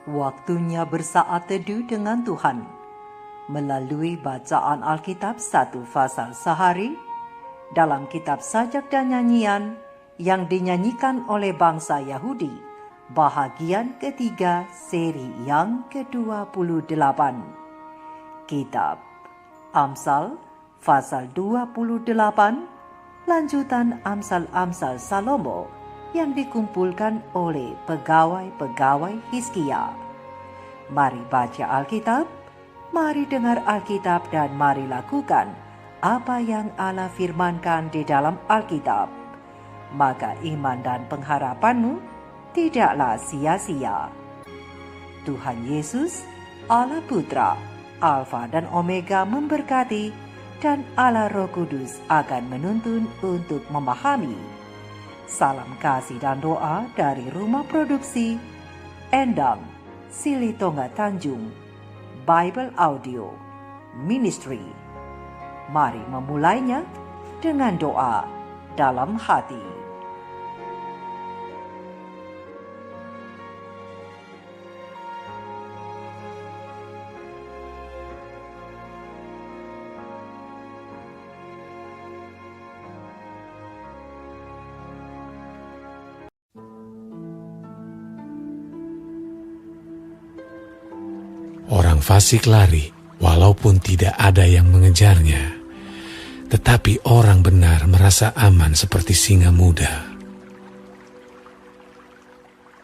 Waktunya bersaat teduh dengan Tuhan melalui bacaan Alkitab 1 pasal sehari dalam kitab sajak dan nyanyian yang dinyanyikan oleh bangsa Yahudi, bahagian ketiga seri yang ke-28. Kitab Amsal pasal 28, lanjutan Amsal-Amsal Salomo yang dikumpulkan oleh pegawai-pegawai Hizkia. Mari baca Alkitab, mari dengar Alkitab, dan mari lakukan apa yang Allah firmankan di dalam Alkitab. Maka iman dan pengharapanmu tidaklah sia-sia. Tuhan Yesus, Allah Putra, Alfa dan Omega memberkati, dan Allah Roh Kudus akan menuntun untuk memahami. Salam kasih dan doa dari Rumah Produksi Endang Silitonga Tanjung Bible Audio Ministry. Mari memulainya dengan doa dalam hati. Orang fasik lari walaupun tidak ada yang mengejarnya, tetapi orang benar merasa aman seperti singa muda.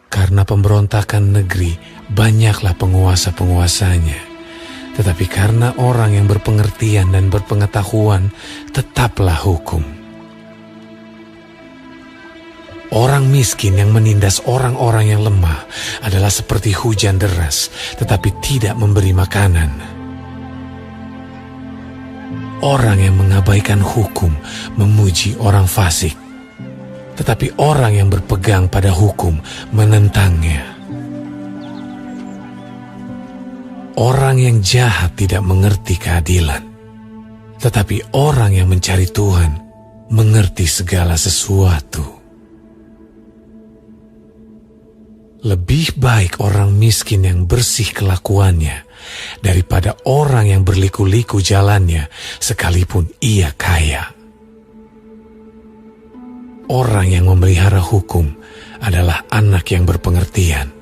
Karena pemberontakan negeri banyaklah penguasa-penguasanya, tetapi karena orang yang berpengertian dan berpengetahuan tetaplah hukum. Orang miskin yang menindas orang-orang yang lemah adalah seperti hujan deras, tetapi tidak memberi makanan. Orang yang mengabaikan hukum memuji orang fasik, tetapi orang yang berpegang pada hukum menentangnya. Orang yang jahat tidak mengerti keadilan, tetapi orang yang mencari Tuhan mengerti segala sesuatu. Lebih baik orang miskin yang bersih kelakuannya daripada orang yang berliku-liku jalannya sekalipun ia kaya. Orang yang memelihara hukum adalah anak yang berpengertian,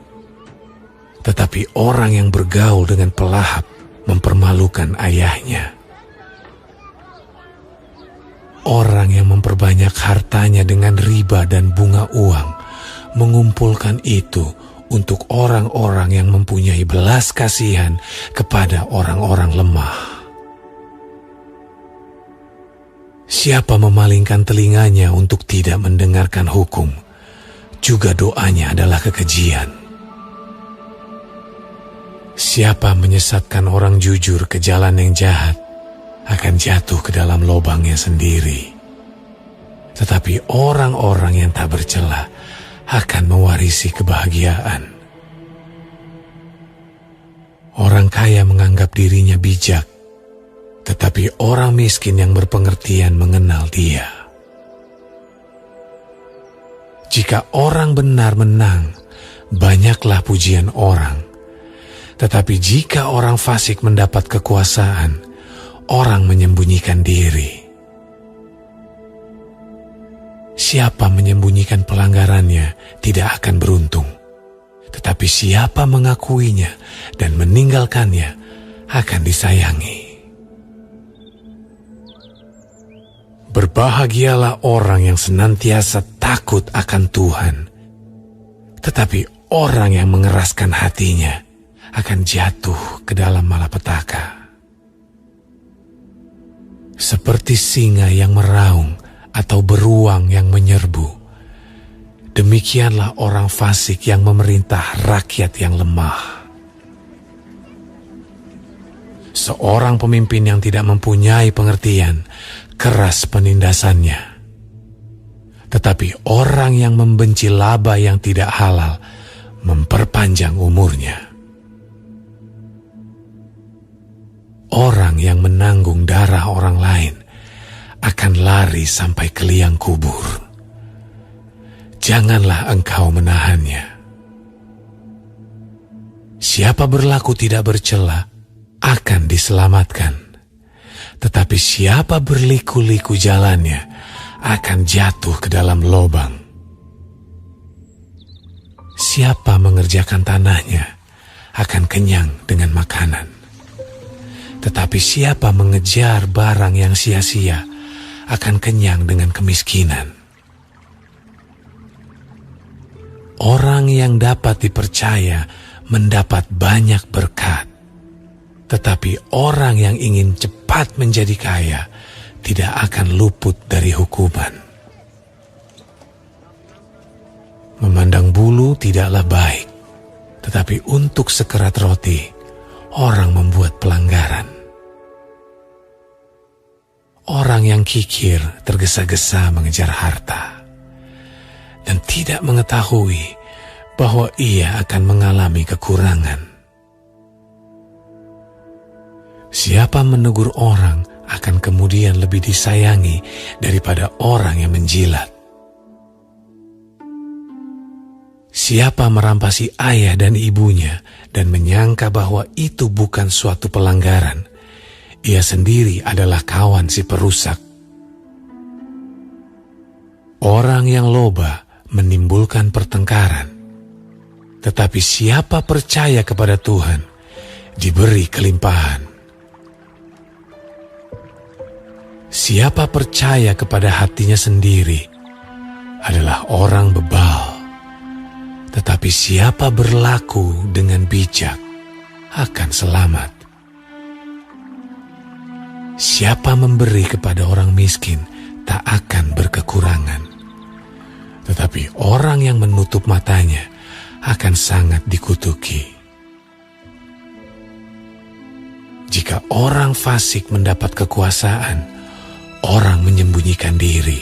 tetapi orang yang bergaul dengan pelahap mempermalukan ayahnya. Orang yang memperbanyak hartanya dengan riba dan bunga uang mengumpulkan itu untuk orang-orang yang mempunyai belas kasihan kepada orang-orang lemah. Siapa memalingkan telinganya untuk tidak mendengarkan hukum, juga doanya adalah kekejian. Siapa menyesatkan orang jujur ke jalan yang jahat, akan jatuh ke dalam lubangnya sendiri. Tetapi orang-orang yang tak bercela akan mewarisi kebahagiaan. Orang kaya menganggap dirinya bijak, tetapi orang miskin yang berpengertian mengenal dia. Jika orang benar menang, banyaklah pujian orang. Tetapi jika orang fasik mendapat kekuasaan, orang menyembunyikan diri. Siapa menyembunyikan pelanggarannya tidak akan beruntung, tetapi siapa mengakuinya dan meninggalkannya akan disayangi. Berbahagialah orang yang senantiasa takut akan Tuhan, tetapi orang yang mengeraskan hatinya akan jatuh ke dalam malapetaka. Seperti singa yang meraung atau beruang yang menyerbu, demikianlah orang fasik yang memerintah rakyat yang lemah. Seorang pemimpin yang tidak mempunyai pengertian, keras penindasannya. Tetapi orang yang membenci laba yang tidak halal, memperpanjang umurnya. Orang yang menanggung darah orang lain akan lari sampai ke liang kubur. Janganlah engkau menahannya. Siapa berlaku tidak bercela akan diselamatkan, tetapi siapa berliku-liku jalannya akan jatuh ke dalam lubang. Siapa mengerjakan tanahnya akan kenyang dengan makanan, tetapi siapa mengejar barang yang sia-sia akan kenyang dengan kemiskinan. Orang yang dapat dipercaya mendapat banyak berkat, tetapi orang yang ingin cepat menjadi kaya tidak akan luput dari hukuman. Memandang bulu tidaklah baik, tetapi untuk sekerat roti orang membuat pelanggaran. Orang yang kikir tergesa-gesa mengejar harta dan tidak mengetahui bahwa ia akan mengalami kekurangan. Siapa menegur orang akan kemudian lebih disayangi daripada orang yang menjilat. Siapa merampasi ayah dan ibunya dan menyangka bahwa itu bukan suatu pelanggaran, ia sendiri adalah kawan si perusak. Orang yang loba menimbulkan pertengkaran, tetapi siapa percaya kepada Tuhan diberi kelimpahan. Siapa percaya kepada hatinya sendiri adalah orang bebal, tetapi siapa berlaku dengan bijak akan selamat. Siapa memberi kepada orang miskin tak akan berkekurangan, tetapi orang yang menutup matanya akan sangat dikutuki. Jika orang fasik mendapat kekuasaan, orang menyembunyikan diri.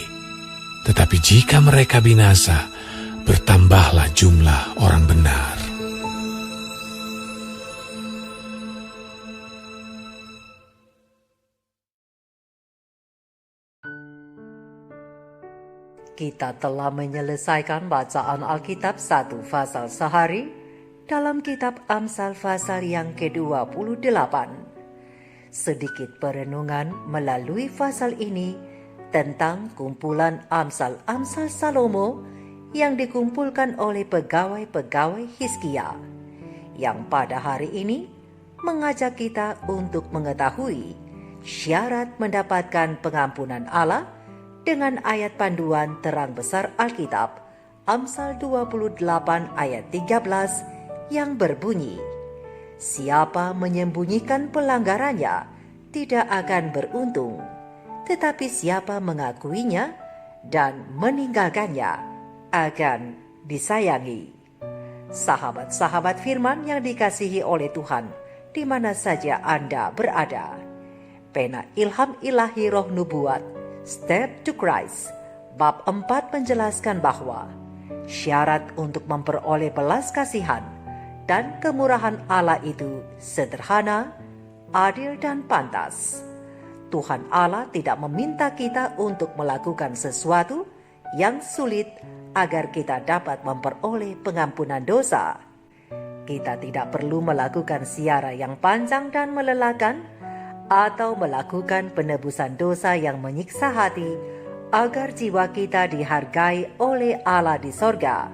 Tetapi jika mereka binasa, bertambahlah jumlah orang benar. Kita telah menyelesaikan bacaan Alkitab 1 Fasal sehari dalam kitab Amsal Fasal yang ke-28. Sedikit perenungan melalui fasal ini tentang kumpulan Amsal-Amsal Salomo yang dikumpulkan oleh pegawai-pegawai Hizkia, yang pada hari ini mengajak kita untuk mengetahui syarat mendapatkan pengampunan Allah dengan ayat panduan terang besar Alkitab, Amsal 28 ayat 13 yang berbunyi, "Siapa menyembunyikan pelanggarannya tidak akan beruntung, tetapi siapa mengakuinya dan meninggalkannya akan disayangi." Sahabat-sahabat firman yang dikasihi oleh Tuhan, di mana saja Anda berada, pena ilham ilahi roh nubuat Step to Christ, bab 4 menjelaskan bahwa syarat untuk memperoleh belas kasihan dan kemurahan Allah itu sederhana, adil dan pantas. Tuhan Allah tidak meminta kita untuk melakukan sesuatu yang sulit agar kita dapat memperoleh pengampunan dosa. Kita tidak perlu melakukan ziarah yang panjang dan melelahkan atau melakukan penebusan dosa yang menyiksa hati agar jiwa kita dihargai oleh Allah di sorga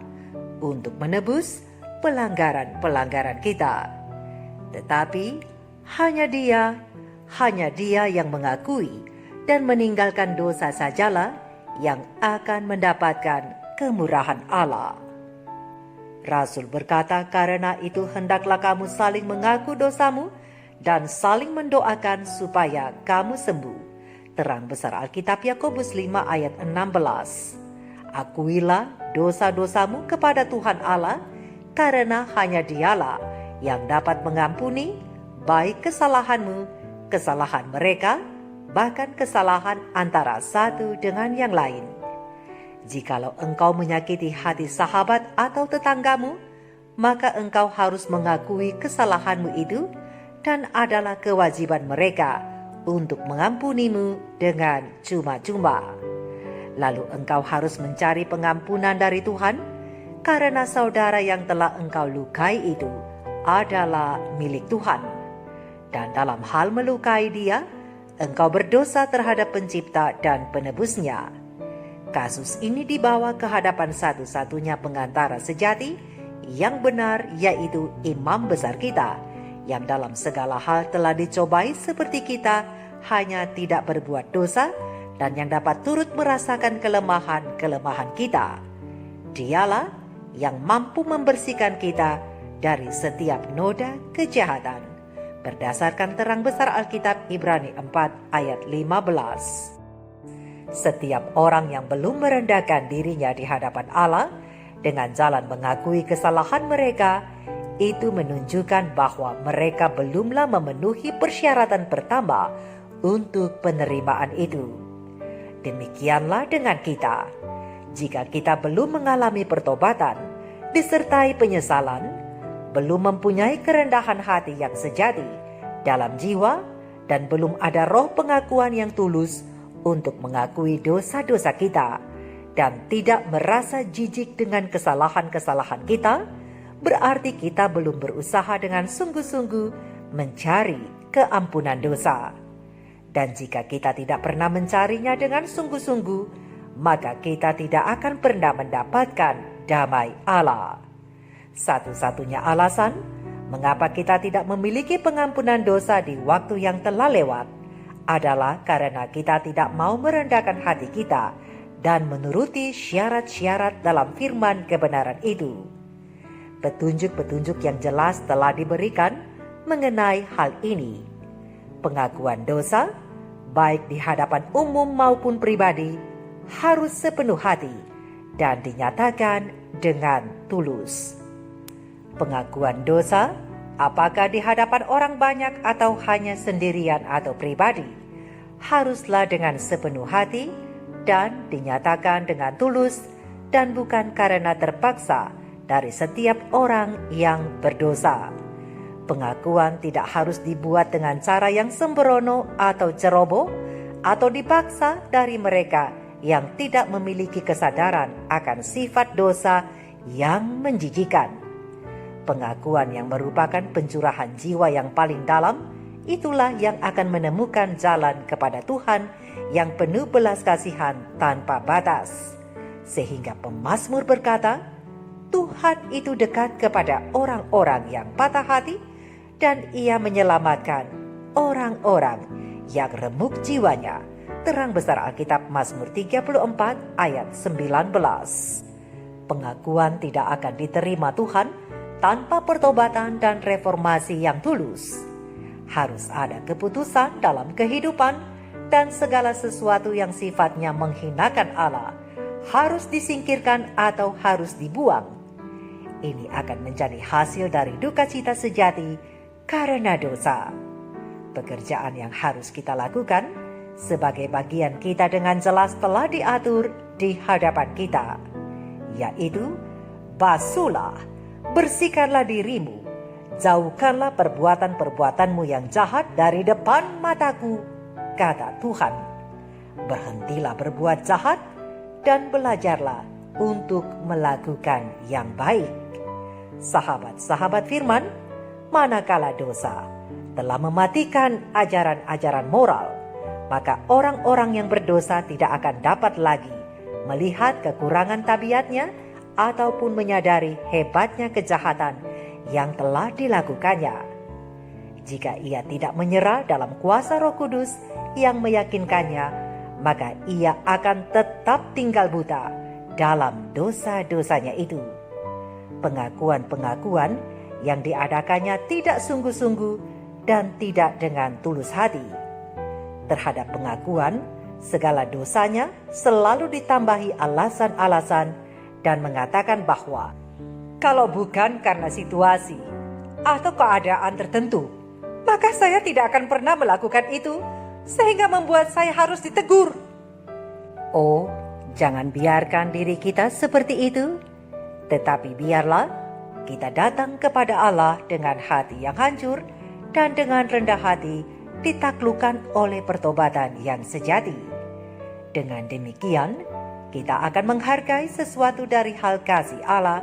untuk menebus pelanggaran-pelanggaran kita. Tetapi hanya Dia yang mengakui dan meninggalkan dosa sajalah yang akan mendapatkan kemurahan Allah. Rasul berkata, "Karena itu hendaklah kamu saling mengaku dosamu dan saling mendoakan supaya kamu sembuh." Terang besar Alkitab Yakobus 5 ayat 16. Akuilah dosa-dosamu kepada Tuhan Allah, karena hanya Dialah yang dapat mengampuni baik kesalahanmu, kesalahan mereka, bahkan kesalahan antara satu dengan yang lain. Jikalau engkau menyakiti hati sahabat atau tetanggamu, maka engkau harus mengakui kesalahanmu itu, dan adalah kewajiban mereka untuk mengampunimu dengan cuma-cuma. Lalu engkau harus mencari pengampunan dari Tuhan, karena saudara yang telah engkau lukai itu adalah milik Tuhan. Dan dalam hal melukai Dia, engkau berdosa terhadap Pencipta dan Penebusnya. Kasus ini dibawa ke hadapan satu-satunya pengantara sejati yang benar, yaitu Imam Besar kita, yang dalam segala hal telah dicobai seperti kita, hanya tidak berbuat dosa, dan yang dapat turut merasakan kelemahan-kelemahan kita. Dialah yang mampu membersihkan kita dari setiap noda kejahatan, berdasarkan terang besar Alkitab Ibrani 4 ayat 15. Setiap orang yang belum merendahkan dirinya di hadapan Allah dengan jalan mengakui kesalahan mereka, itu menunjukkan bahwa mereka belumlah memenuhi persyaratan pertama untuk penerimaan itu. Demikianlah dengan kita. Jika kita belum mengalami pertobatan disertai penyesalan, belum mempunyai kerendahan hati yang sejati dalam jiwa, dan belum ada roh pengakuan yang tulus untuk mengakui dosa-dosa kita, dan tidak merasa jijik dengan kesalahan-kesalahan kita, berarti kita belum berusaha dengan sungguh-sungguh mencari keampunan dosa. Dan jika kita tidak pernah mencarinya dengan sungguh-sungguh, maka kita tidak akan pernah mendapatkan damai Allah. Satu-satunya alasan mengapa kita tidak memiliki pengampunan dosa di waktu yang telah lewat adalah karena kita tidak mau merendahkan hati kita dan menuruti syarat-syarat dalam firman kebenaran itu. Petunjuk-petunjuk yang jelas telah diberikan mengenai hal ini. Pengakuan dosa, baik di hadapan umum maupun pribadi, harus sepenuh hati dan dinyatakan dengan tulus. Pengakuan dosa, apakah di hadapan orang banyak atau hanya sendirian atau pribadi, haruslah dengan sepenuh hati dan dinyatakan dengan tulus dan bukan karena terpaksa dari setiap orang yang berdosa. Pengakuan tidak harus dibuat dengan cara yang sembrono atau ceroboh, atau dipaksa dari mereka yang tidak memiliki kesadaran akan sifat dosa yang menjijikan. Pengakuan yang merupakan pencurahan jiwa yang paling dalam, itulah yang akan menemukan jalan kepada Tuhan yang penuh belas kasihan tanpa batas. Sehingga pemazmur berkata, Tuhan itu dekat kepada orang-orang yang patah hati, dan Ia menyelamatkan orang-orang yang remuk jiwanya. Terang besar Alkitab Mazmur 34 ayat 19. Pengakuan tidak akan diterima Tuhan tanpa pertobatan dan reformasi yang tulus. Harus ada keputusan dalam kehidupan, dan segala sesuatu yang sifatnya menghinakan Allah harus disingkirkan atau harus dibuang. Ini akan menjadi hasil dari duka cita sejati karena dosa. Pekerjaan yang harus kita lakukan sebagai bagian kita dengan jelas telah diatur di hadapan kita, yaitu basuhlah, bersihkanlah dirimu, jauhkanlah perbuatan-perbuatanmu yang jahat dari depan mataku, kata Tuhan. Berhentilah berbuat jahat dan belajarlah untuk melakukan yang baik. Sahabat-sahabat firman, manakala dosa telah mematikan ajaran-ajaran moral, maka orang-orang yang berdosa tidak akan dapat lagi melihat kekurangan tabiatnya ataupun menyadari hebatnya kejahatan yang telah dilakukannya. Jika ia tidak menyerah dalam kuasa Roh Kudus yang meyakinkannya, maka ia akan tetap tinggal buta dalam dosa-dosanya itu. Pengakuan-pengakuan yang diadakannya tidak sungguh-sungguh dan tidak dengan tulus hati. Terhadap pengakuan, segala dosanya selalu ditambahi alasan-alasan dan mengatakan bahwa kalau bukan karena situasi atau keadaan tertentu, maka saya tidak akan pernah melakukan itu, sehingga membuat saya harus ditegur. Oh, jangan biarkan diri kita seperti itu, tetapi biarlah kita datang kepada Allah dengan hati yang hancur dan dengan rendah hati ditaklukkan oleh pertobatan yang sejati. Dengan demikian, kita akan menghargai sesuatu dari hal kasih Allah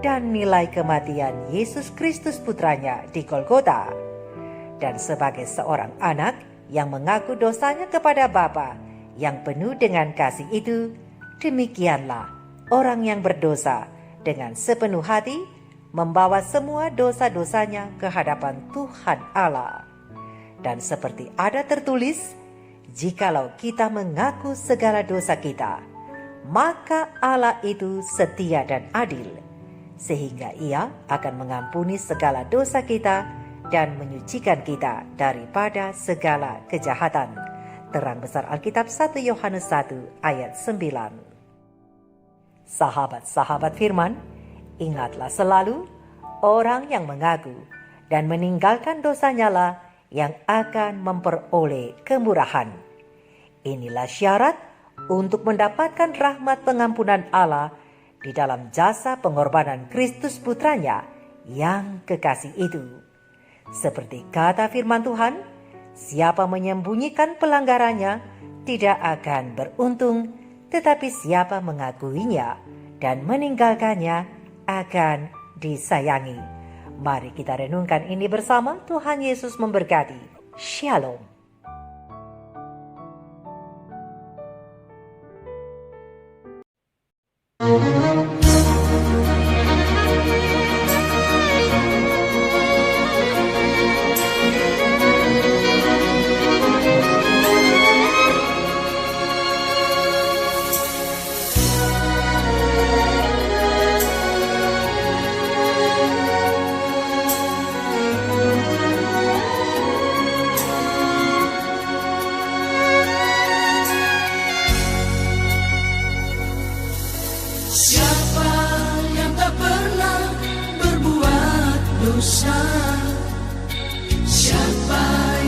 dan nilai kematian Yesus Kristus putranya di Golgota. Dan sebagai seorang anak yang mengaku dosanya kepada Bapa yang penuh dengan kasih itu, demikianlah orang yang berdosa dengan sepenuh hati membawa semua dosa-dosanya ke hadapan Tuhan Allah. Dan seperti ada tertulis, jikalau kita mengaku segala dosa kita, maka Allah itu setia dan adil, sehingga Ia akan mengampuni segala dosa kita dan menyucikan kita daripada segala kejahatan. Terang besar Alkitab 1 Yohanes 1 ayat 9. Sahabat-sahabat firman, ingatlah selalu, orang yang mengaku dan meninggalkan dosanya lah yang akan memperoleh kemurahan. Inilah syarat untuk mendapatkan rahmat pengampunan Allah di dalam jasa pengorbanan Kristus putranya yang kekasih itu. Seperti kata firman Tuhan, siapa menyembunyikan pelanggarannya tidak akan beruntung, tetapi siapa mengakuinya dan meninggalkannya akan disayangi. Mari kita renungkan ini bersama. Tuhan Yesus memberkati. Shalom. Siapa yang tak pernah berbuat dosa? Siapa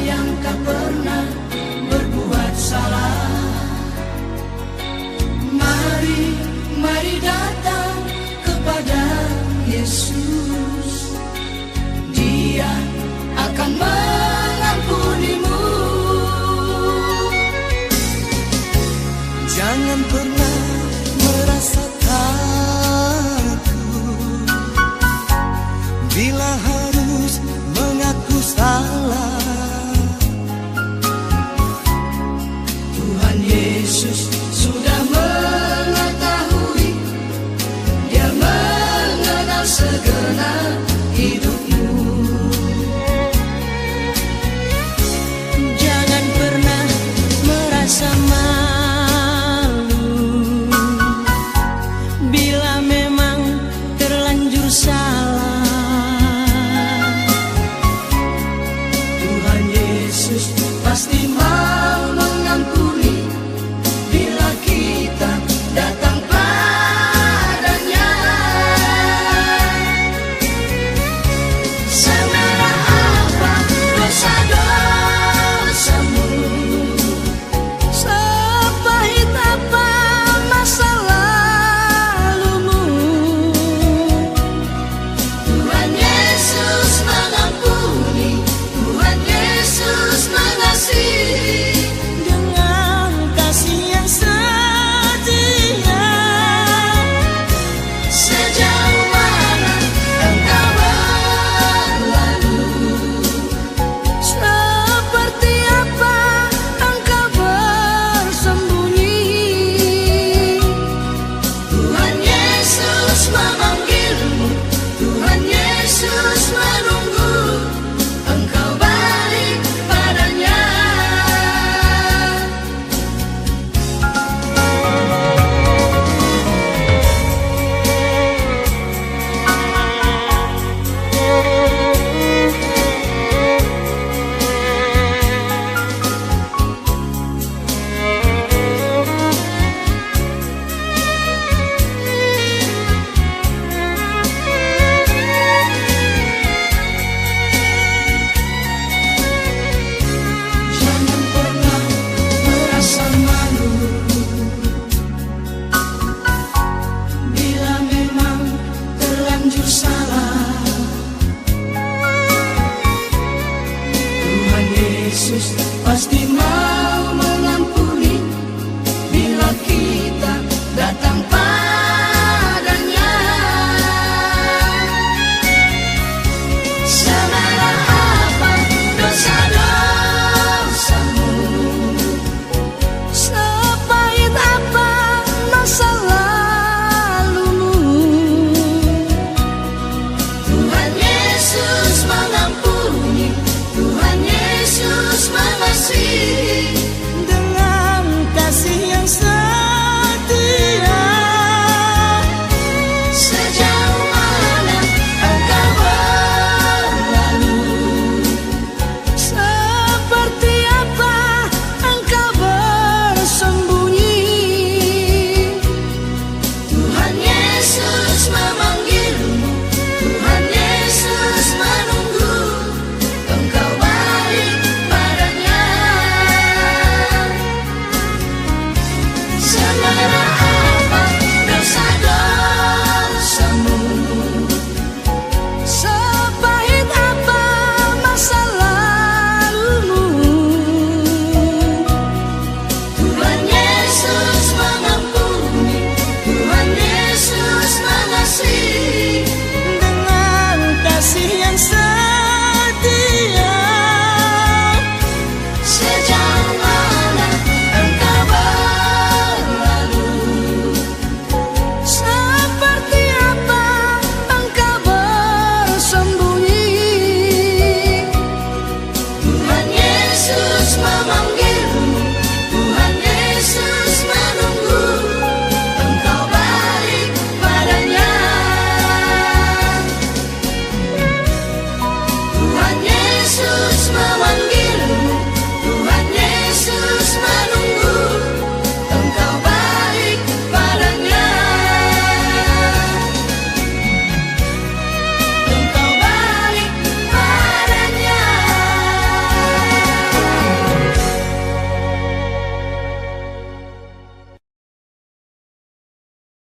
yang tak pernah berbuat salah? Mari datang kepada Yesus. Dia akan mengampunimu. Jangan pernah